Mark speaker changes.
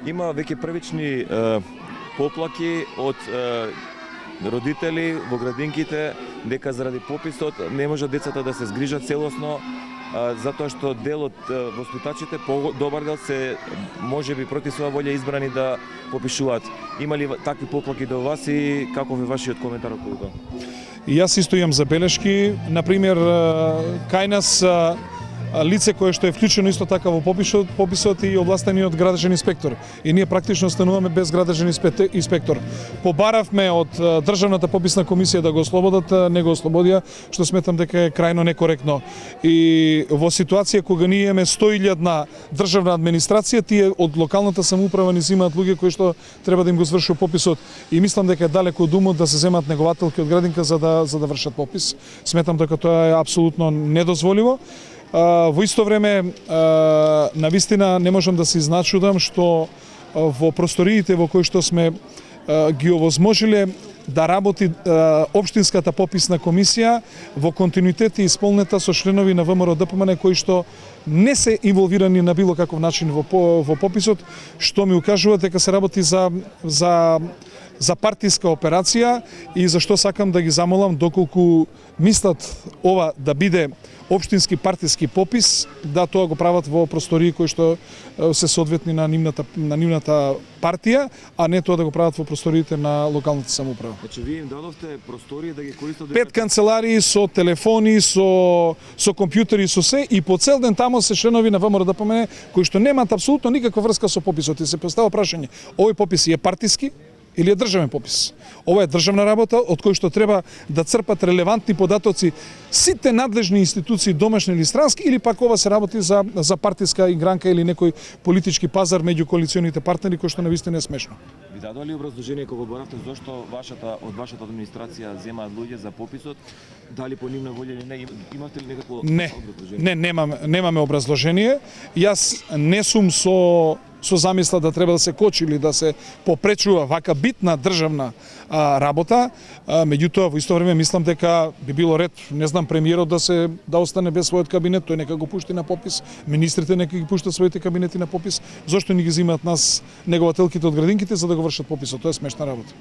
Speaker 1: Има веќе првични поплаки од родители во градинките дека заради пописот не може децата да се згрижат целосно, затоа што дел од воспитачите, добар дел се можеби против своја волја избрани да попишуваат. Има ли такви поплаки до вас и каков е вашиот коментар околу тоа?
Speaker 2: И јас исто имам забелешки, например, кај нас лице кое што е вклучено исто така во пописот и овластениот градежен инспектор. И ние практично остануваме без градежен инспектор. Побаравме од Државната пописна комисија да го ослободат, не го ослободија, што сметам дека е крајно некоректно. И во ситуација кога ние имаме 100.000 државна администрација, тие од локалната самоуправа ни земаат луѓе кои што треба да им го извршува пописот. И мислам дека е далеко од умот да се земаат негователки од градинка за да вршат попис. Сметам дека тоа е апсолутно недозволиво. Во исто време, навистина не можам да се изначудам што во просториите во кои што сме ги овозможиле да работи Општинската пописна комисија во континуитет и исполнета со членови на ВМРО ДПМН кои што не се инволвирани на било каков начин во пописот, што ми укажува дека се работи за партиска операција и зашто сакам да ги замолам доколку мислат ова да биде општински партиски попис, да тоа го прават во простории кои што се соодветни на нивната партија, а не тоа да го прават во просториите на локалната самоуправа.
Speaker 1: Значи вие им дадовте простории да ги користат
Speaker 2: 5 канцеларии со телефони, со компјутери, со се и по цел ден тамо се членови на ВМРО ДПМН кои што немаат апсолутно никаква врска со пописот и се поставува прашање: овој попис е партиски или е државен попис? Ова е државна работа од кој што треба да црпат релевантни податоци сите надлежни институции, домашни или странски, или пак ова се работи за партиска игранка или некој политички пазар меѓу коалиционите партнери, кој што навистина е смешно.
Speaker 1: Ви дадоа ли образложение кога боравте зошто од вашата администрација земаат луѓе за пописот? Дали по нивна волја или не? Имате ли некакво образложение?
Speaker 2: Не, немаме образложение. Јас не сум со замисла да треба да се кочи или да се попречува вака битна државна работа. Меѓутоа, во исто време мислам дека би било ред, не знам, премиерот да остане без својот кабинет, тој нека го пушти на попис, министрите нека ги пуштат своите кабинети на попис. Зошто ни ги земаат нас негователките од градинките за да го вршат пописот? Тоа е смешна работа.